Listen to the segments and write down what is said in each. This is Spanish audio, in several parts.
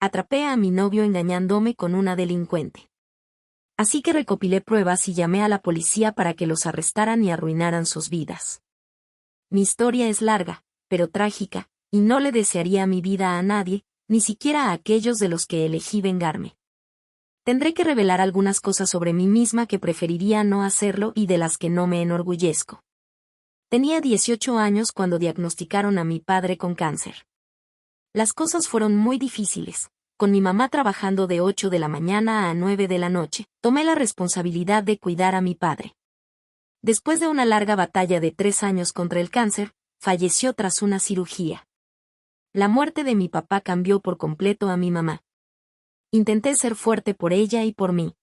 Atrapé a mi novio engañándome con una delincuente. Así que recopilé pruebas y llamé a la policía para que los arrestaran y arruinaran sus vidas. Mi historia es larga, pero trágica, y no le desearía mi vida a nadie, ni siquiera a aquellos de los que elegí vengarme. Tendré que revelar algunas cosas sobre mí misma que preferiría no hacerlo y de las que no me enorgullezco. Tenía 18 años cuando diagnosticaron a mi padre con cáncer. Las cosas fueron muy difíciles. Con mi mamá trabajando de 8 de la mañana a 9 de la noche, tomé la responsabilidad de cuidar a mi padre. Después de una larga batalla de 3 años contra el cáncer, falleció tras una cirugía. La muerte de mi papá cambió por completo a mi mamá. Intenté ser fuerte por ella y por mí.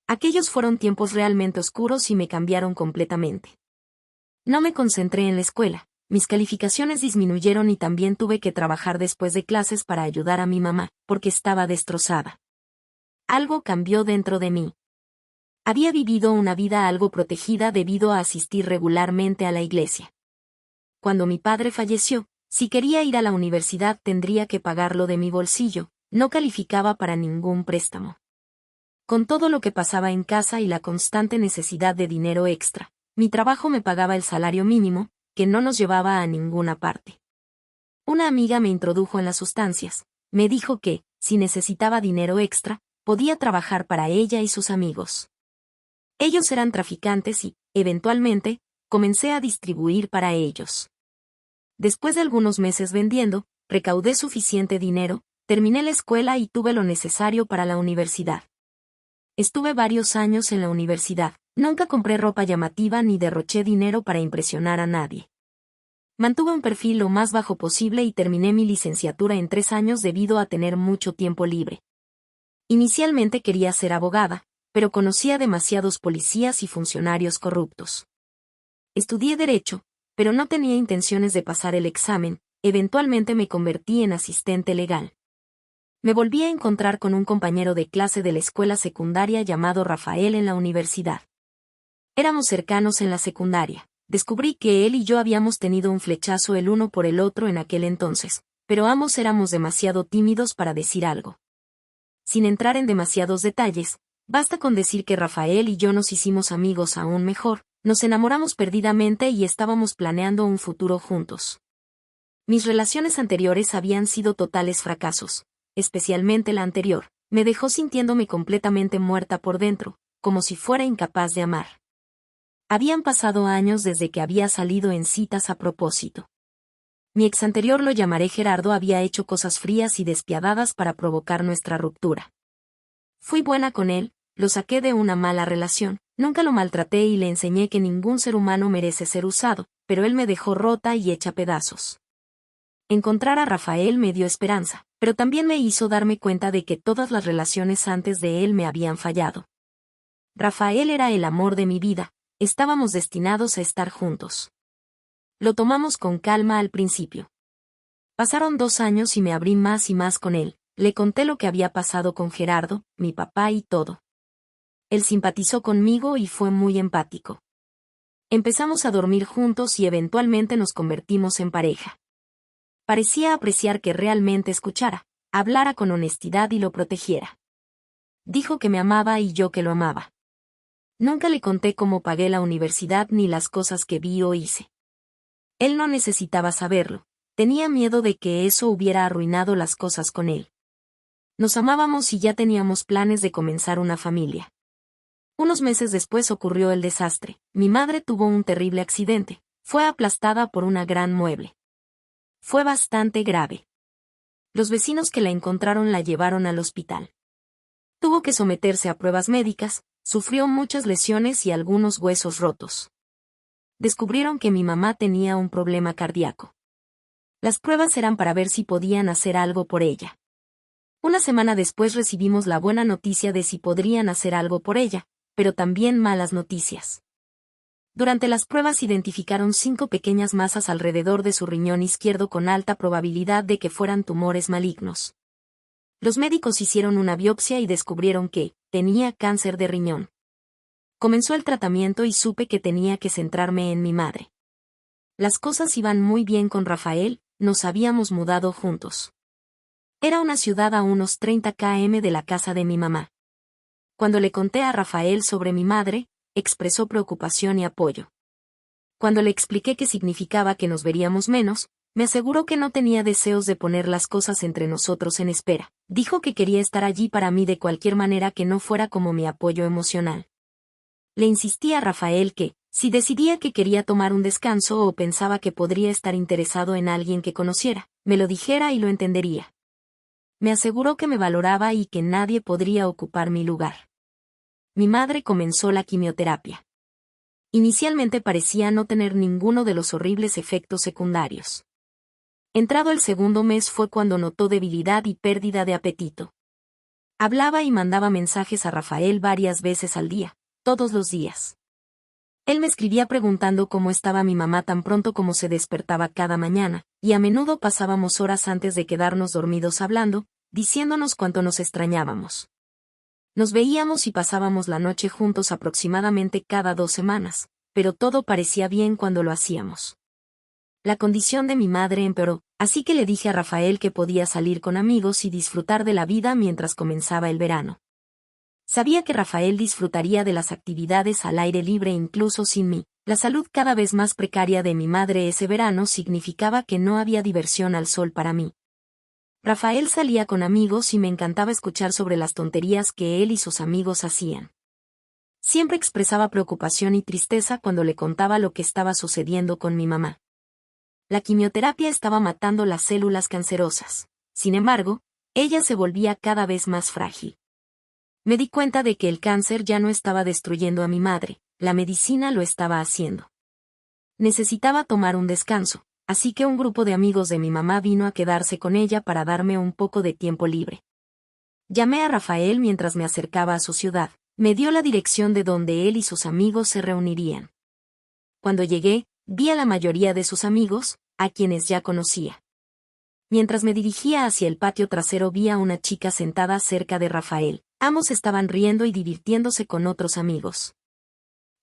Aquellos fueron tiempos realmente oscuros y me cambiaron completamente. No me concentré en la escuela, mis calificaciones disminuyeron y también tuve que trabajar después de clases para ayudar a mi mamá, porque estaba destrozada. Algo cambió dentro de mí. Había vivido una vida algo protegida debido a asistir regularmente a la iglesia. Cuando mi padre falleció, si quería ir a la universidad tendría que pagarlo de mi bolsillo, no calificaba para ningún préstamo. Con todo lo que pasaba en casa y la constante necesidad de dinero extra, mi trabajo me pagaba el salario mínimo, que no nos llevaba a ninguna parte. Una amiga me introdujo en las sustancias, me dijo que, si necesitaba dinero extra, podía trabajar para ella y sus amigos. Ellos eran traficantes y, eventualmente, comencé a distribuir para ellos. Después de algunos meses vendiendo, recaudé suficiente dinero, terminé la escuela y tuve lo necesario para la universidad. Estuve varios años en la universidad, nunca compré ropa llamativa ni derroché dinero para impresionar a nadie. Mantuve un perfil lo más bajo posible y terminé mi licenciatura en 3 años debido a tener mucho tiempo libre. Inicialmente quería ser abogada, pero conocía demasiados policías y funcionarios corruptos. Estudié Derecho, pero no tenía intenciones de pasar el examen, eventualmente me convertí en asistente legal. Me volví a encontrar con un compañero de clase de la escuela secundaria llamado Rafael en la universidad. Éramos cercanos en la secundaria. Descubrí que él y yo habíamos tenido un flechazo el uno por el otro en aquel entonces, pero ambos éramos demasiado tímidos para decir algo. Sin entrar en demasiados detalles, basta con decir que Rafael y yo nos hicimos amigos aún mejor, nos enamoramos perdidamente y estábamos planeando un futuro juntos. Mis relaciones anteriores habían sido totales fracasos, especialmente la anterior, me dejó sintiéndome completamente muerta por dentro, como si fuera incapaz de amar. Habían pasado años desde que había salido en citas a propósito. Mi ex anterior, lo llamaré Gerardo, había hecho cosas frías y despiadadas para provocar nuestra ruptura. Fui buena con él, lo saqué de una mala relación, nunca lo maltraté y le enseñé que ningún ser humano merece ser usado, pero él me dejó rota y hecha pedazos. Encontrar a Rafael me dio esperanza, pero también me hizo darme cuenta de que todas las relaciones antes de él me habían fallado. Rafael era el amor de mi vida, estábamos destinados a estar juntos. Lo tomamos con calma al principio. Pasaron 2 años y me abrí más y más con él, le conté lo que había pasado con Gerardo, mi papá y todo. Él simpatizó conmigo y fue muy empático. Empezamos a dormir juntos y eventualmente nos convertimos en pareja. Parecía apreciar que realmente escuchara, hablara con honestidad y lo protegiera. Dijo que me amaba y yo que lo amaba. Nunca le conté cómo pagué la universidad ni las cosas que vi o hice. Él no necesitaba saberlo, tenía miedo de que eso hubiera arruinado las cosas con él. Nos amábamos y ya teníamos planes de comenzar una familia. Unos meses después ocurrió el desastre, mi madre tuvo un terrible accidente, fue aplastada por una gran mueble. Fue bastante grave. Los vecinos que la encontraron la llevaron al hospital. Tuvo que someterse a pruebas médicas, sufrió muchas lesiones y algunos huesos rotos. Descubrieron que mi mamá tenía un problema cardíaco. Las pruebas eran para ver si podían hacer algo por ella. Una semana después recibimos la buena noticia de si podrían hacer algo por ella, pero también malas noticias. Durante las pruebas identificaron 5 pequeñas masas alrededor de su riñón izquierdo con alta probabilidad de que fueran tumores malignos. Los médicos hicieron una biopsia y descubrieron que tenía cáncer de riñón. Comenzó el tratamiento y supe que tenía que centrarme en mi madre. Las cosas iban muy bien con Rafael, nos habíamos mudado juntos. Era una ciudad a unos 30 km de la casa de mi mamá. Cuando le conté a Rafael sobre mi madre, expresó preocupación y apoyo. Cuando le expliqué qué significaba que nos veríamos menos, me aseguró que no tenía deseos de poner las cosas entre nosotros en espera. Dijo que quería estar allí para mí de cualquier manera que no fuera como mi apoyo emocional. Le insistí a Rafael que, si decidía que quería tomar un descanso o pensaba que podría estar interesado en alguien que conociera, me lo dijera y lo entendería. Me aseguró que me valoraba y que nadie podría ocupar mi lugar. Mi madre comenzó la quimioterapia. Inicialmente parecía no tener ninguno de los horribles efectos secundarios. Entrado el segundo mes fue cuando notó debilidad y pérdida de apetito. Hablaba y mandaba mensajes a Rafael varias veces al día, todos los días. Él me escribía preguntando cómo estaba mi mamá tan pronto como se despertaba cada mañana, y a menudo pasábamos horas antes de quedarnos dormidos hablando, diciéndonos cuánto nos extrañábamos. Nos veíamos y pasábamos la noche juntos aproximadamente cada 2 semanas, pero todo parecía bien cuando lo hacíamos. La condición de mi madre empeoró, así que le dije a Rafael que podía salir con amigos y disfrutar de la vida mientras comenzaba el verano. Sabía que Rafael disfrutaría de las actividades al aire libre incluso sin mí. La salud cada vez más precaria de mi madre ese verano significaba que no había diversión al sol para mí. Rafael salía con amigos y me encantaba escuchar sobre las tonterías que él y sus amigos hacían. Siempre expresaba preocupación y tristeza cuando le contaba lo que estaba sucediendo con mi mamá. La quimioterapia estaba matando las células cancerosas. Sin embargo, ella se volvía cada vez más frágil. Me di cuenta de que el cáncer ya no estaba destruyendo a mi madre, la medicina lo estaba haciendo. Necesitaba tomar un descanso, así que un grupo de amigos de mi mamá vino a quedarse con ella para darme un poco de tiempo libre. Llamé a Rafael mientras me acercaba a su ciudad, me dio la dirección de donde él y sus amigos se reunirían. Cuando llegué, vi a la mayoría de sus amigos, a quienes ya conocía. Mientras me dirigía hacia el patio trasero vi a una chica sentada cerca de Rafael. Ambos estaban riendo y divirtiéndose con otros amigos.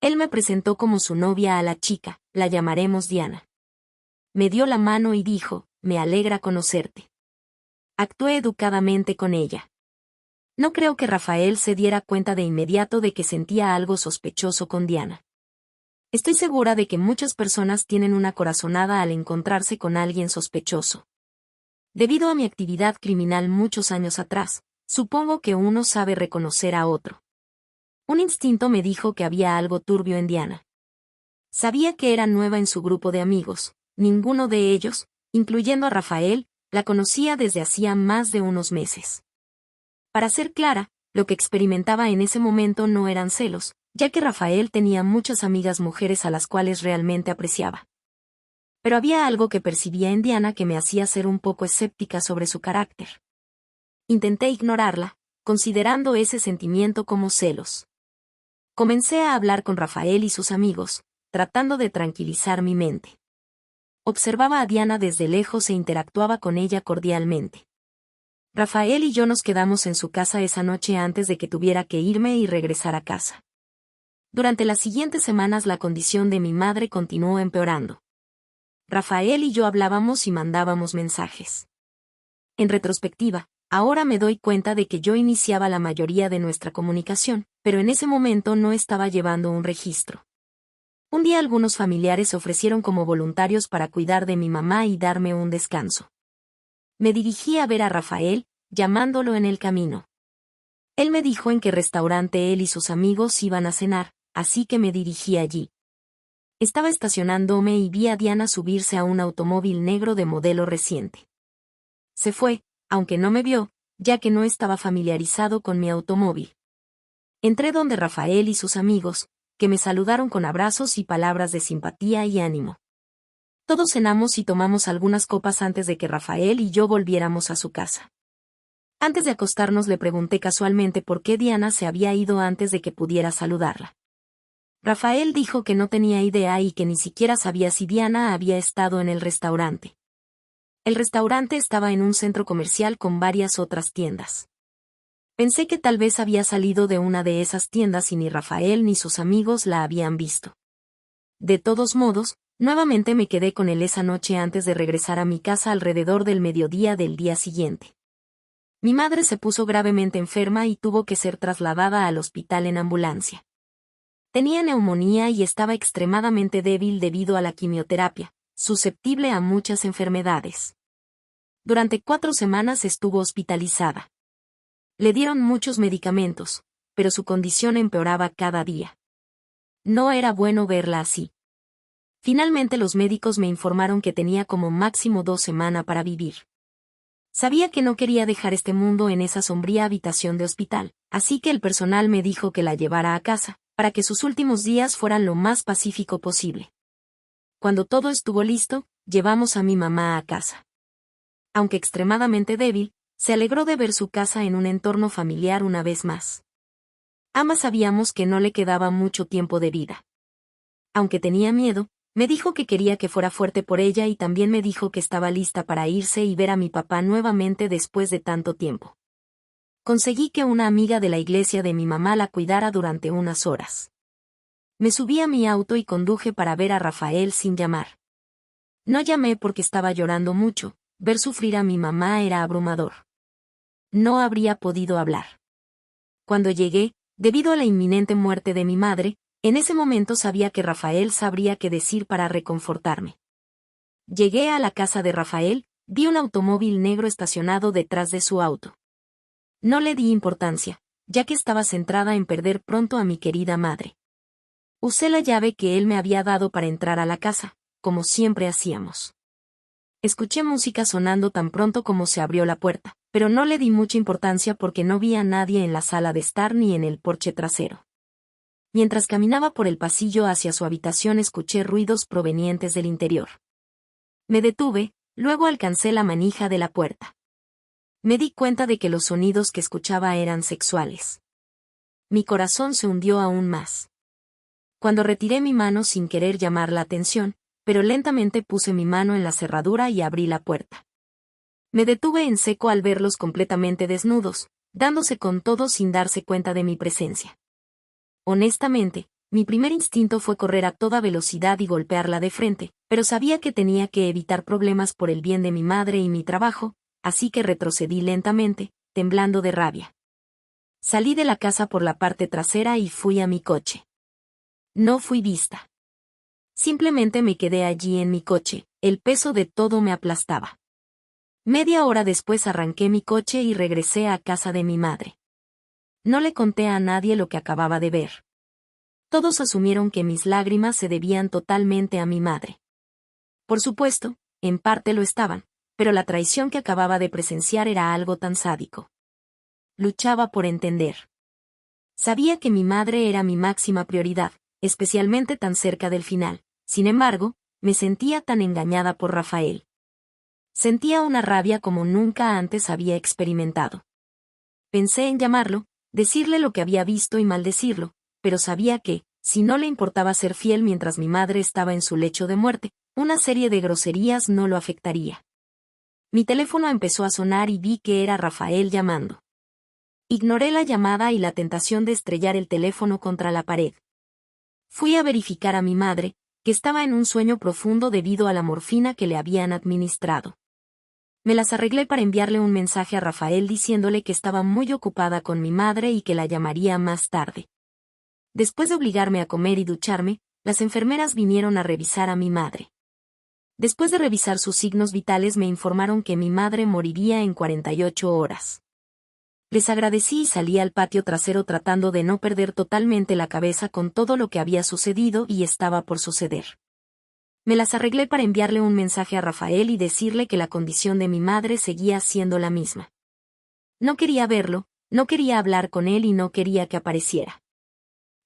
Él me presentó como su novia a la chica, la llamaremos Diana. Me dio la mano y dijo, me alegra conocerte. Actué educadamente con ella. No creo que Rafael se diera cuenta de inmediato de que sentía algo sospechoso con Diana. Estoy segura de que muchas personas tienen una corazonada al encontrarse con alguien sospechoso. Debido a mi actividad criminal muchos años atrás, supongo que uno sabe reconocer a otro. Un instinto me dijo que había algo turbio en Diana. Sabía que era nueva en su grupo de amigos, ninguno de ellos, incluyendo a Rafael, la conocía desde hacía más de unos meses. Para ser clara, lo que experimentaba en ese momento no eran celos, ya que Rafael tenía muchas amigas mujeres a las cuales realmente apreciaba. Pero había algo que percibía en Diana que me hacía ser un poco escéptica sobre su carácter. Intenté ignorarla, considerando ese sentimiento como celos. Comencé a hablar con Rafael y sus amigos, tratando de tranquilizar mi mente. Observaba a Diana desde lejos e interactuaba con ella cordialmente. Rafael y yo nos quedamos en su casa esa noche antes de que tuviera que irme y regresar a casa. Durante las siguientes semanas la condición de mi madre continuó empeorando. Rafael y yo hablábamos y mandábamos mensajes. En retrospectiva, ahora me doy cuenta de que yo iniciaba la mayoría de nuestra comunicación, pero en ese momento no estaba llevando un registro. Un día algunos familiares se ofrecieron como voluntarios para cuidar de mi mamá y darme un descanso. Me dirigí a ver a Rafael, llamándolo en el camino. Él me dijo en qué restaurante él y sus amigos iban a cenar, así que me dirigí allí. Estaba estacionándome y vi a Diana subirse a un automóvil negro de modelo reciente. Se fue, aunque no me vio, ya que no estaba familiarizado con mi automóvil. Entré donde Rafael y sus amigos, que me saludaron con abrazos y palabras de simpatía y ánimo. Todos cenamos y tomamos algunas copas antes de que Rafael y yo volviéramos a su casa. Antes de acostarnos le pregunté casualmente por qué Diana se había ido antes de que pudiera saludarla. Rafael dijo que no tenía idea y que ni siquiera sabía si Diana había estado en el restaurante. El restaurante estaba en un centro comercial con varias otras tiendas. Pensé que tal vez había salido de una de esas tiendas y ni Rafael ni sus amigos la habían visto. De todos modos, nuevamente me quedé con él esa noche antes de regresar a mi casa alrededor del mediodía del día siguiente. Mi madre se puso gravemente enferma y tuvo que ser trasladada al hospital en ambulancia. Tenía neumonía y estaba extremadamente débil debido a la quimioterapia, susceptible a muchas enfermedades. Durante 4 semanas estuvo hospitalizada. Le dieron muchos medicamentos, pero su condición empeoraba cada día. No era bueno verla así. Finalmente los médicos me informaron que tenía como máximo 2 semanas para vivir. Sabía que no quería dejar este mundo en esa sombría habitación de hospital, así que el personal me dijo que la llevara a casa, para que sus últimos días fueran lo más pacífico posible. Cuando todo estuvo listo, llevamos a mi mamá a casa. Aunque extremadamente débil, se alegró de ver su casa en un entorno familiar una vez más. Ambas sabíamos que no le quedaba mucho tiempo de vida. Aunque tenía miedo, me dijo que quería que fuera fuerte por ella y también me dijo que estaba lista para irse y ver a mi papá nuevamente después de tanto tiempo. Conseguí que una amiga de la iglesia de mi mamá la cuidara durante unas horas. Me subí a mi auto y conduje para ver a Rafael sin llamar. No llamé porque estaba llorando mucho, ver sufrir a mi mamá era abrumador. No habría podido hablar. Cuando llegué, debido a la inminente muerte de mi madre, en ese momento sabía que Rafael sabría qué decir para reconfortarme. Llegué a la casa de Rafael, vi un automóvil negro estacionado detrás de su auto. No le di importancia, ya que estaba centrada en perder pronto a mi querida madre. Usé la llave que él me había dado para entrar a la casa, como siempre hacíamos. Escuché música sonando tan pronto como se abrió la puerta, pero no le di mucha importancia porque no vi a nadie en la sala de estar ni en el porche trasero. Mientras caminaba por el pasillo hacia su habitación escuché ruidos provenientes del interior. Me detuve, luego alcancé la manija de la puerta. Me di cuenta de que los sonidos que escuchaba eran sexuales. Mi corazón se hundió aún más. Cuando retiré mi mano sin querer llamar la atención, pero lentamente puse mi mano en la cerradura y abrí la puerta. Me detuve en seco al verlos completamente desnudos, dándose con todo sin darse cuenta de mi presencia. Honestamente, mi primer instinto fue correr a toda velocidad y golpearla de frente, pero sabía que tenía que evitar problemas por el bien de mi madre y mi trabajo, así que retrocedí lentamente, temblando de rabia. Salí de la casa por la parte trasera y fui a mi coche. No fui vista. Simplemente me quedé allí en mi coche, el peso de todo me aplastaba. Media hora después arranqué mi coche y regresé a casa de mi madre. No le conté a nadie lo que acababa de ver. Todos asumieron que mis lágrimas se debían totalmente a mi madre. Por supuesto, en parte lo estaban, pero la traición que acababa de presenciar era algo tan sádico. Luchaba por entender. Sabía que mi madre era mi máxima prioridad, especialmente tan cerca del final. Sin embargo, me sentía tan engañada por Rafael. Sentía una rabia como nunca antes había experimentado. Pensé en llamarlo, decirle lo que había visto y maldecirlo, pero sabía que, si no le importaba ser fiel mientras mi madre estaba en su lecho de muerte, una serie de groserías no lo afectaría. Mi teléfono empezó a sonar y vi que era Rafael llamando. Ignoré la llamada y la tentación de estrellar el teléfono contra la pared. Fui a verificar a mi madre, que estaba en un sueño profundo debido a la morfina que le habían administrado. Me las arreglé para enviarle un mensaje a Rafael diciéndole que estaba muy ocupada con mi madre y que la llamaría más tarde. Después de obligarme a comer y ducharme, las enfermeras vinieron a revisar a mi madre. Después de revisar sus signos vitales me informaron que mi madre moriría en 48 horas. Les agradecí y salí al patio trasero tratando de no perder totalmente la cabeza con todo lo que había sucedido y estaba por suceder. Me las arreglé para enviarle un mensaje a Rafael y decirle que la condición de mi madre seguía siendo la misma. No quería verlo, no quería hablar con él y no quería que apareciera.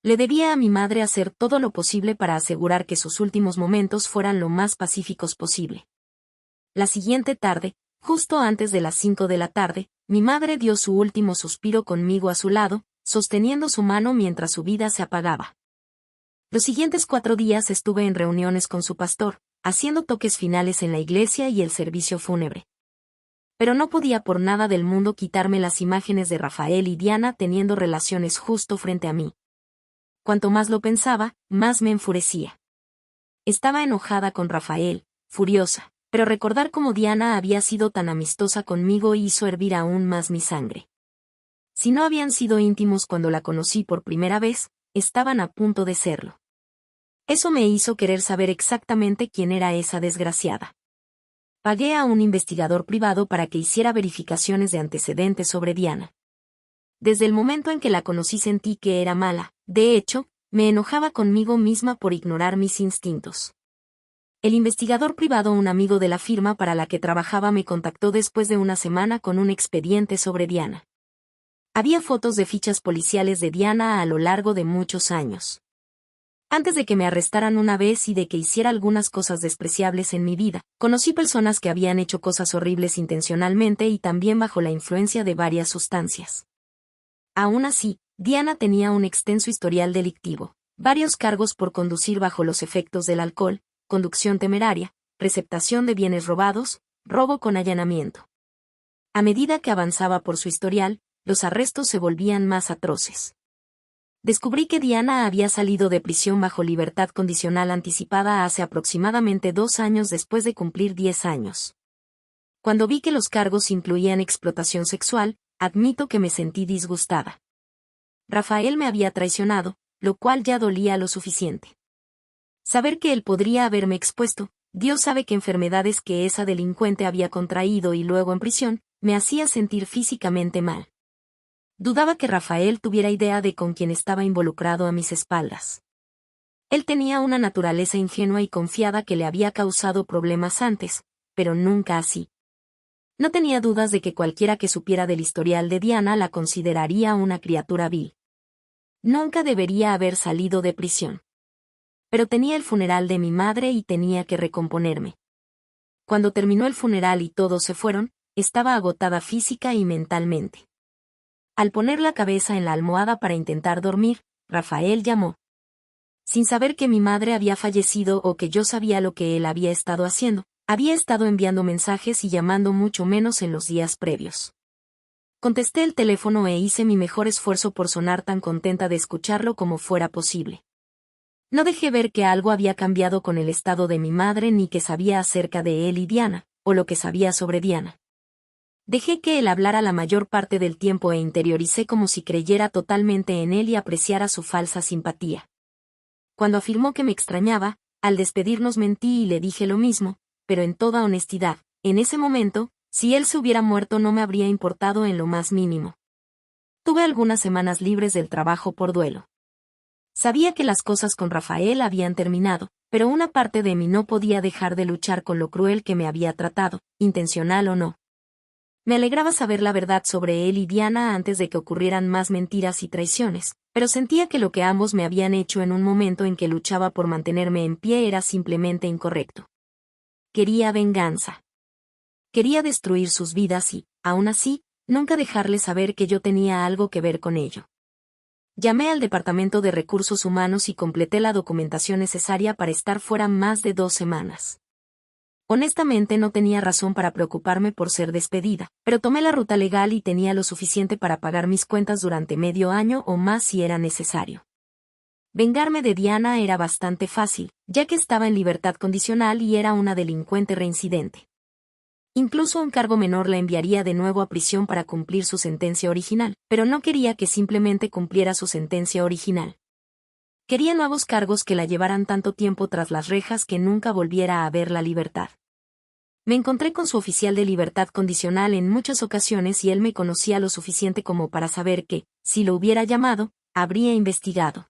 Le debía a mi madre hacer todo lo posible para asegurar que sus últimos momentos fueran lo más pacíficos posible. La siguiente tarde, justo antes de las 5 de la tarde, mi madre dio su último suspiro conmigo a su lado, sosteniendo su mano mientras su vida se apagaba. Los siguientes 4 días estuve en reuniones con su pastor, haciendo toques finales en la iglesia y el servicio fúnebre. Pero no podía por nada del mundo quitarme las imágenes de Rafael y Diana teniendo relaciones justo frente a mí. Cuanto más lo pensaba, más me enfurecía. Estaba enojada con Rafael, furiosa, Pero recordar cómo Diana había sido tan amistosa conmigo hizo hervir aún más mi sangre. Si no habían sido íntimos cuando la conocí por primera vez, estaban a punto de serlo. Eso me hizo querer saber exactamente quién era esa desgraciada. Pagué a un investigador privado para que hiciera verificaciones de antecedentes sobre Diana. Desde el momento en que la conocí sentí que era mala, de hecho, me enojaba conmigo misma por ignorar mis instintos. El investigador privado, un amigo de la firma para la que trabajaba, me contactó después de una semana con un expediente sobre Diana. Había fotos de fichas policiales de Diana a lo largo de muchos años. Antes de que me arrestaran una vez y de que hiciera algunas cosas despreciables en mi vida, conocí personas que habían hecho cosas horribles intencionalmente y también bajo la influencia de varias sustancias. Aún así, Diana tenía un extenso historial delictivo, varios cargos por conducir bajo los efectos del alcohol, conducción temeraria, receptación de bienes robados, robo con allanamiento. A medida que avanzaba por su historial, los arrestos se volvían más atroces. Descubrí que Diana había salido de prisión bajo libertad condicional anticipada hace aproximadamente 2 años después de cumplir 10 años. Cuando vi que los cargos incluían explotación sexual, admito que me sentí disgustada. Rafael me había traicionado, lo cual ya dolía lo suficiente. Saber que él podría haberme expuesto, Dios sabe qué enfermedades que esa delincuente había contraído y luego en prisión, me hacía sentir físicamente mal. Dudaba que Rafael tuviera idea de con quién estaba involucrado a mis espaldas. Él tenía una naturaleza ingenua y confiada que le había causado problemas antes, pero nunca así. No tenía dudas de que cualquiera que supiera del historial de Diana la consideraría una criatura vil. Nunca debería haber salido de prisión. Pero tenía el funeral de mi madre y tenía que recomponerme. Cuando terminó el funeral y todos se fueron, estaba agotada física y mentalmente. Al poner la cabeza en la almohada para intentar dormir, Rafael llamó. Sin saber que mi madre había fallecido o que yo sabía lo que él había estado haciendo, había estado enviando mensajes y llamando mucho menos en los días previos. Contesté el teléfono e hice mi mejor esfuerzo por sonar tan contenta de escucharlo como fuera posible. No dejé ver que algo había cambiado con el estado de mi madre ni que sabía acerca de él y Diana, o lo que sabía sobre Diana. Dejé que él hablara la mayor parte del tiempo e interioricé como si creyera totalmente en él y apreciara su falsa simpatía. Cuando afirmó que me extrañaba, al despedirnos mentí y le dije lo mismo, pero en toda honestidad, en ese momento, si él se hubiera muerto no me habría importado en lo más mínimo. Tuve algunas semanas libres del trabajo por duelo. Sabía que las cosas con Rafael habían terminado, pero una parte de mí no podía dejar de luchar con lo cruel que me había tratado, intencional o no. Me alegraba saber la verdad sobre él y Diana antes de que ocurrieran más mentiras y traiciones, pero sentía que lo que ambos me habían hecho en un momento en que luchaba por mantenerme en pie era simplemente incorrecto. Quería venganza. Quería destruir sus vidas y, aún así, nunca dejarles saber que yo tenía algo que ver con ello. Llamé al Departamento de Recursos Humanos y completé la documentación necesaria para estar fuera más de 2 semanas. Honestamente no tenía razón para preocuparme por ser despedida, pero tomé la ruta legal y tenía lo suficiente para pagar mis cuentas durante medio año o más si era necesario. Vengarme de Diana era bastante fácil, ya que estaba en libertad condicional y era una delincuente reincidente. Incluso un cargo menor la enviaría de nuevo a prisión para cumplir su sentencia original, pero no quería que simplemente cumpliera su sentencia original. Quería nuevos cargos que la llevaran tanto tiempo tras las rejas que nunca volviera a ver la libertad. Me encontré con su oficial de libertad condicional en muchas ocasiones y él me conocía lo suficiente como para saber que, si lo hubiera llamado, habría investigado.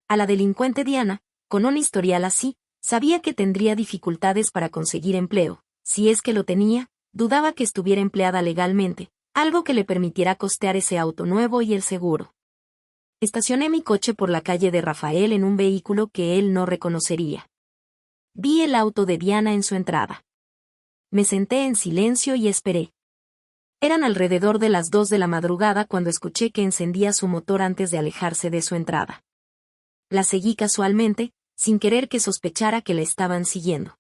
A la delincuente Diana, con un historial así, sabía que tendría dificultades para conseguir empleo. Si es que lo tenía, dudaba que estuviera empleada legalmente, algo que le permitiera costear ese auto nuevo y el seguro. Estacioné mi coche por la calle de Rafael en un vehículo que él no reconocería. Vi el auto de Diana en su entrada. Me senté en silencio y esperé. Eran alrededor de las 2 de la madrugada cuando escuché que encendía su motor antes de alejarse de su entrada. La seguí casualmente, sin querer que sospechara que la estaban siguiendo.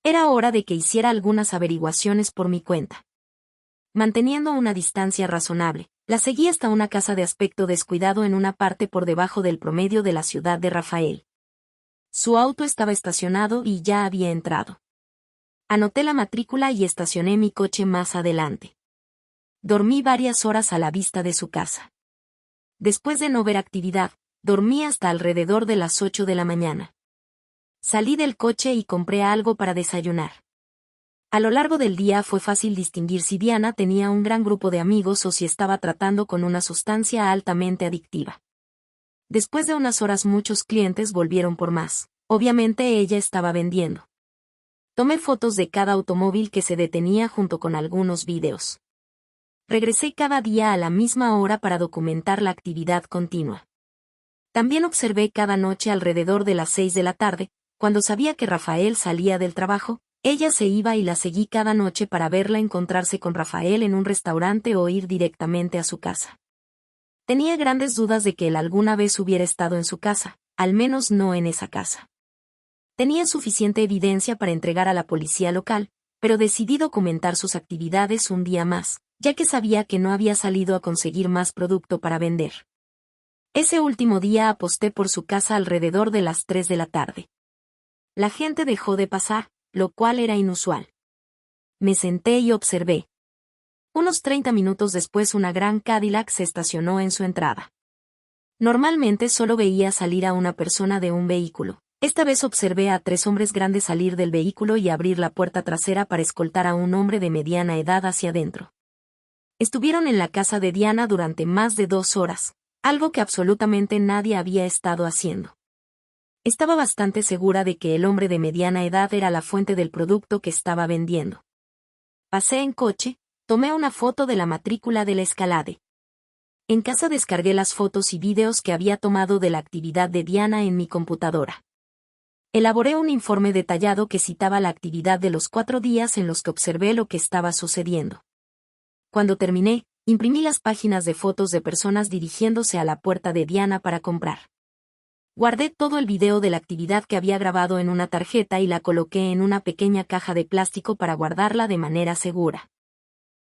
Era hora de que hiciera algunas averiguaciones por mi cuenta. Manteniendo una distancia razonable, la seguí hasta una casa de aspecto descuidado en una parte por debajo del promedio de la ciudad de Rafael. Su auto estaba estacionado y ya había entrado. Anoté la matrícula y estacioné mi coche más adelante. Dormí varias horas a la vista de su casa. Después de no ver actividad, dormí hasta alrededor de las 8 de la mañana. Salí del coche y compré algo para desayunar. A lo largo del día fue fácil distinguir si Diana tenía un gran grupo de amigos o si estaba tratando con una sustancia altamente adictiva. Después de unas horas muchos clientes volvieron por más. Obviamente ella estaba vendiendo. Tomé fotos de cada automóvil que se detenía junto con algunos videos. Regresé cada día a la misma hora para documentar la actividad continua. También observé cada noche alrededor de las 6 de la tarde, cuando sabía que Rafael salía del trabajo, ella se iba y la seguí cada noche para verla encontrarse con Rafael en un restaurante o ir directamente a su casa. Tenía grandes dudas de que él alguna vez hubiera estado en su casa, al menos no en esa casa. Tenía suficiente evidencia para entregar a la policía local, pero decidí documentar sus actividades un día más, ya que sabía que no había salido a conseguir más producto para vender. Ese último día aposté por su casa alrededor de las 3 de la tarde. La gente dejó de pasar, lo cual era inusual. Me senté y observé. Unos 30 minutos después una gran Cadillac se estacionó en su entrada. Normalmente solo veía salir a una persona de un vehículo. Esta vez observé a 3 hombres grandes salir del vehículo y abrir la puerta trasera para escoltar a un hombre de mediana edad hacia adentro. Estuvieron en la casa de Diana durante más de 2 horas, algo que absolutamente nadie había estado haciendo. Estaba bastante segura de que el hombre de mediana edad era la fuente del producto que estaba vendiendo. Pasé en coche, tomé una foto de la matrícula de la Escalade. En casa descargué las fotos y videos que había tomado de la actividad de Diana en mi computadora. Elaboré un informe detallado que citaba la actividad de los 4 días en los que observé lo que estaba sucediendo. Cuando terminé, imprimí las páginas de fotos de personas dirigiéndose a la puerta de Diana para comprar. Guardé todo el video de la actividad que había grabado en una tarjeta y la coloqué en una pequeña caja de plástico para guardarla de manera segura.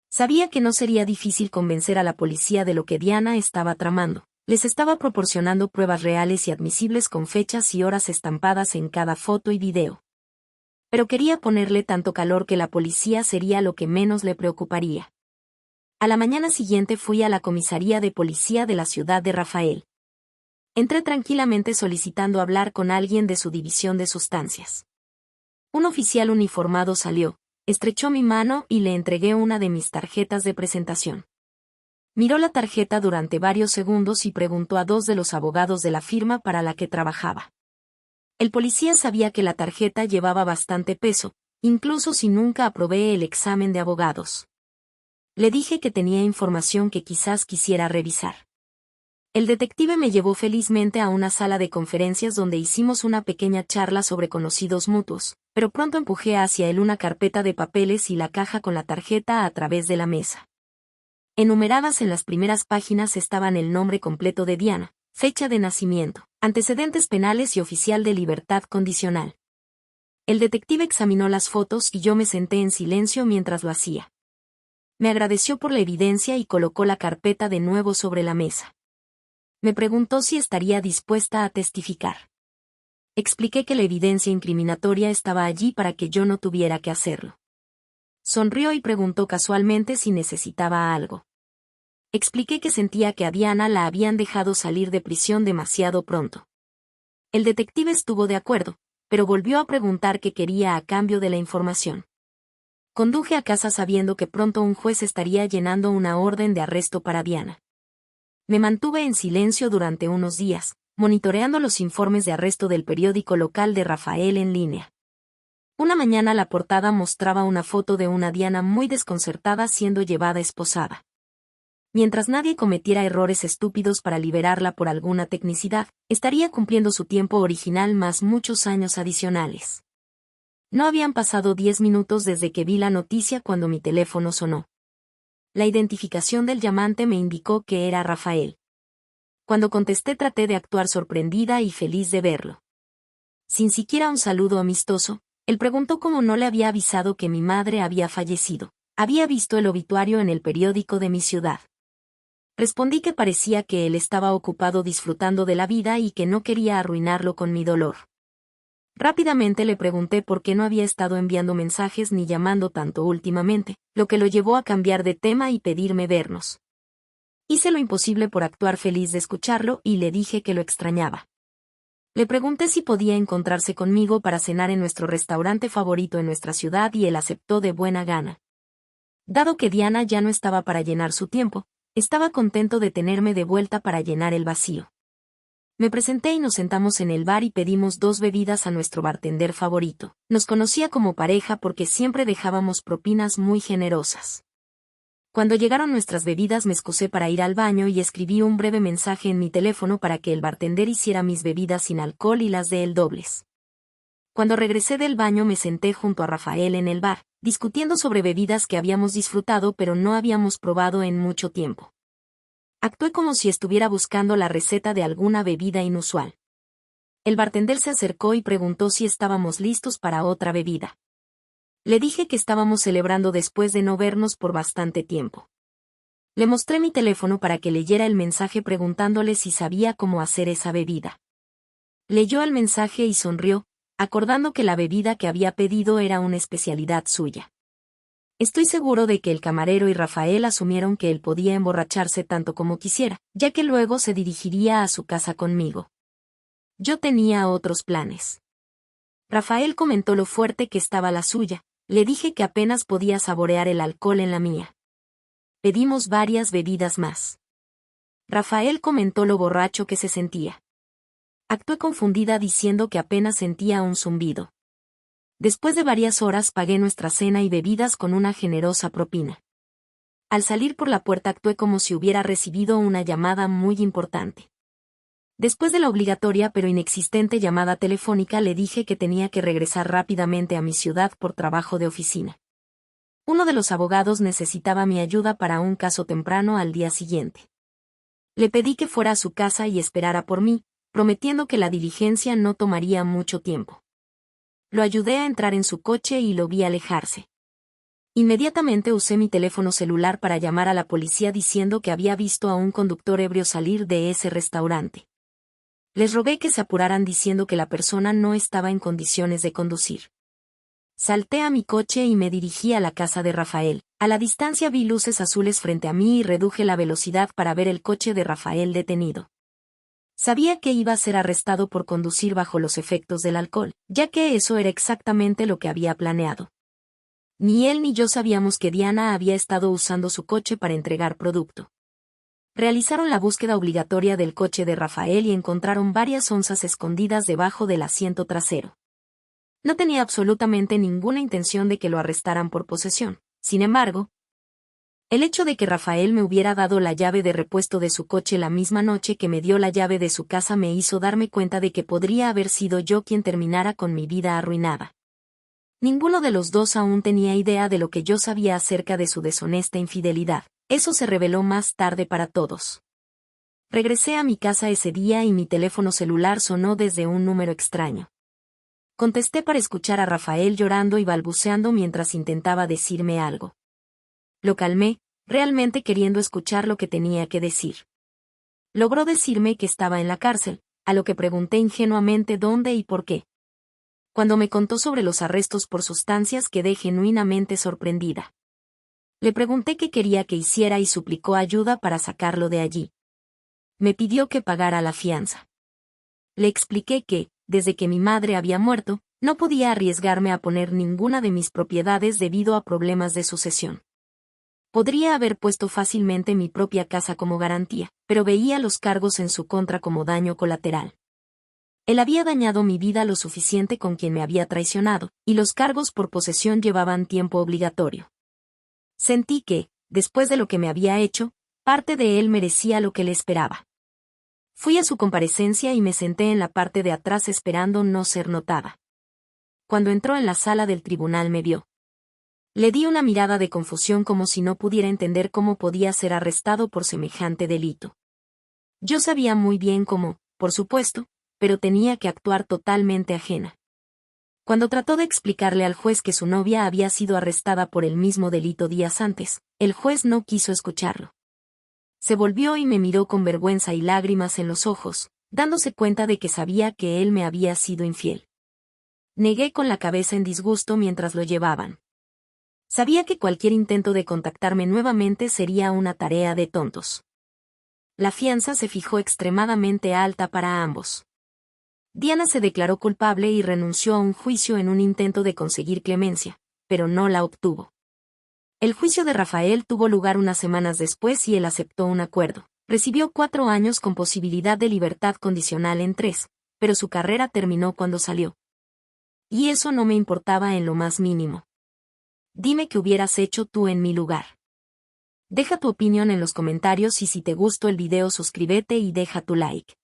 Sabía que no sería difícil convencer a la policía de lo que Diana estaba tramando. Les estaba proporcionando pruebas reales y admisibles con fechas y horas estampadas en cada foto y video. Pero quería ponerle tanto calor que la policía sería lo que menos le preocuparía. A la mañana siguiente fui a la comisaría de policía de la ciudad de Rafael. Entré tranquilamente solicitando hablar con alguien de su división de sustancias. Un oficial uniformado salió, estrechó mi mano y le entregué una de mis tarjetas de presentación. Miró la tarjeta durante varios segundos y preguntó a 2 de los abogados de la firma para la que trabajaba. El policía sabía que la tarjeta llevaba bastante peso, incluso si nunca aprobé el examen de abogados. Le dije que tenía información que quizás quisiera revisar. El detective me llevó felizmente a una sala de conferencias donde hicimos una pequeña charla sobre conocidos mutuos, pero pronto empujé hacia él una carpeta de papeles y la caja con la tarjeta a través de la mesa. Enumeradas en las primeras páginas estaban el nombre completo de Diana, fecha de nacimiento, antecedentes penales y oficial de libertad condicional. El detective examinó las fotos y yo me senté en silencio mientras lo hacía. Me agradeció por la evidencia y colocó la carpeta de nuevo sobre la mesa. Me preguntó si estaría dispuesta a testificar. Expliqué que la evidencia incriminatoria estaba allí para que yo no tuviera que hacerlo. Sonrió y preguntó casualmente si necesitaba algo. Expliqué que sentía que a Diana la habían dejado salir de prisión demasiado pronto. El detective estuvo de acuerdo, pero volvió a preguntar qué quería a cambio de la información. Conduje a casa sabiendo que pronto un juez estaría llenando una orden de arresto para Diana. Me mantuve en silencio durante unos días, monitoreando los informes de arresto del periódico local de Rafael en línea. Una mañana la portada mostraba una foto de una Diana muy desconcertada siendo llevada esposada. Mientras nadie cometiera errores estúpidos para liberarla por alguna tecnicidad, estaría cumpliendo su tiempo original más muchos años adicionales. No habían pasado 10 minutos desde que vi la noticia cuando mi teléfono sonó. La identificación del llamante me indicó que era Rafael. Cuando contesté traté de actuar sorprendida y feliz de verlo. Sin siquiera un saludo amistoso, él preguntó cómo no le había avisado que mi madre había fallecido. Había visto el obituario en el periódico de mi ciudad. Respondí que parecía que él estaba ocupado disfrutando de la vida y que no quería arruinarlo con mi dolor. Rápidamente le pregunté por qué no había estado enviando mensajes ni llamando tanto últimamente, lo que lo llevó a cambiar de tema y pedirme vernos. Hice lo imposible por actuar feliz de escucharlo y le dije que lo extrañaba. Le pregunté si podía encontrarse conmigo para cenar en nuestro restaurante favorito en nuestra ciudad y él aceptó de buena gana. Dado que Diana ya no estaba para llenar su tiempo, estaba contento de tenerme de vuelta para llenar el vacío. Me presenté y nos sentamos en el bar y pedimos 2 bebidas a nuestro bartender favorito. Nos conocía como pareja porque siempre dejábamos propinas muy generosas. Cuando llegaron nuestras bebidas me excusé para ir al baño y escribí un breve mensaje en mi teléfono para que el bartender hiciera mis bebidas sin alcohol y las de él dobles. Cuando regresé del baño me senté junto a Rafael en el bar, discutiendo sobre bebidas que habíamos disfrutado pero no habíamos probado en mucho tiempo. Actué como si estuviera buscando la receta de alguna bebida inusual. El bartender se acercó y preguntó si estábamos listos para otra bebida. Le dije que estábamos celebrando después de no vernos por bastante tiempo. Le mostré mi teléfono para que leyera el mensaje preguntándole si sabía cómo hacer esa bebida. Leyó el mensaje y sonrió, acordando que la bebida que había pedido era una especialidad suya. Estoy seguro de que el camarero y Rafael asumieron que él podía emborracharse tanto como quisiera, ya que luego se dirigiría a su casa conmigo. Yo tenía otros planes. Rafael comentó lo fuerte que estaba la suya. Le dije que apenas podía saborear el alcohol en la mía. Pedimos varias bebidas más. Rafael comentó lo borracho que se sentía. Actué confundida diciendo que apenas sentía un zumbido. Después de varias horas pagué nuestra cena y bebidas con una generosa propina. Al salir por la puerta actué como si hubiera recibido una llamada muy importante. Después de la obligatoria pero inexistente llamada telefónica le dije que tenía que regresar rápidamente a mi ciudad por trabajo de oficina. Uno de los abogados necesitaba mi ayuda para un caso temprano al día siguiente. Le pedí que fuera a su casa y esperara por mí, prometiendo que la diligencia no tomaría mucho tiempo. Lo ayudé a entrar en su coche y lo vi alejarse. Inmediatamente usé mi teléfono celular para llamar a la policía diciendo que había visto a un conductor ebrio salir de ese restaurante. Les rogué que se apuraran diciendo que la persona no estaba en condiciones de conducir. Salté a mi coche y me dirigí a la casa de Rafael. A la distancia vi luces azules frente a mí y reduje la velocidad para ver el coche de Rafael detenido. Sabía que iba a ser arrestado por conducir bajo los efectos del alcohol, ya que eso era exactamente lo que había planeado. Ni él ni yo sabíamos que Diana había estado usando su coche para entregar producto. Realizaron la búsqueda obligatoria del coche de Rafael y encontraron varias onzas escondidas debajo del asiento trasero. No tenía absolutamente ninguna intención de que lo arrestaran por posesión. Sin embargo, el hecho de que Rafael me hubiera dado la llave de repuesto de su coche la misma noche que me dio la llave de su casa me hizo darme cuenta de que podría haber sido yo quien terminara con mi vida arruinada. Ninguno de los dos aún tenía idea de lo que yo sabía acerca de su deshonesta infidelidad. Eso se reveló más tarde para todos. Regresé a mi casa ese día y mi teléfono celular sonó desde un número extraño. Contesté para escuchar a Rafael llorando y balbuceando mientras intentaba decirme algo. Lo calmé, realmente queriendo escuchar lo que tenía que decir. Logró decirme que estaba en la cárcel, a lo que pregunté ingenuamente dónde y por qué. Cuando me contó sobre los arrestos por sustancias quedé genuinamente sorprendida. Le pregunté qué quería que hiciera y suplicó ayuda para sacarlo de allí. Me pidió que pagara la fianza. Le expliqué que, desde que mi madre había muerto, no podía arriesgarme a poner ninguna de mis propiedades debido a problemas de sucesión. Podría haber puesto fácilmente mi propia casa como garantía, pero veía los cargos en su contra como daño colateral. Él había dañado mi vida lo suficiente con quien me había traicionado, y los cargos por posesión llevaban tiempo obligatorio. Sentí que, después de lo que me había hecho, parte de él merecía lo que le esperaba. Fui a su comparecencia y me senté en la parte de atrás esperando no ser notada. Cuando entró en la sala del tribunal me vio. Le di una mirada de confusión como si no pudiera entender cómo podía ser arrestado por semejante delito. Yo sabía muy bien cómo, por supuesto, pero tenía que actuar totalmente ajena. Cuando trató de explicarle al juez que su novia había sido arrestada por el mismo delito días antes, el juez no quiso escucharlo. Se volvió y me miró con vergüenza y lágrimas en los ojos, dándose cuenta de que sabía que él me había sido infiel. Negué con la cabeza en disgusto mientras lo llevaban. Sabía que cualquier intento de contactarme nuevamente sería una tarea de tontos. La fianza se fijó extremadamente alta para ambos. Diana se declaró culpable y renunció a un juicio en un intento de conseguir clemencia, pero no la obtuvo. El juicio de Rafael tuvo lugar unas semanas después y él aceptó un acuerdo. Recibió 4 años con posibilidad de libertad condicional en 3, pero su carrera terminó cuando salió. Y eso no me importaba en lo más mínimo. Dime qué hubieras hecho tú en mi lugar. Deja tu opinión en los comentarios y si te gustó el video suscríbete y deja tu like.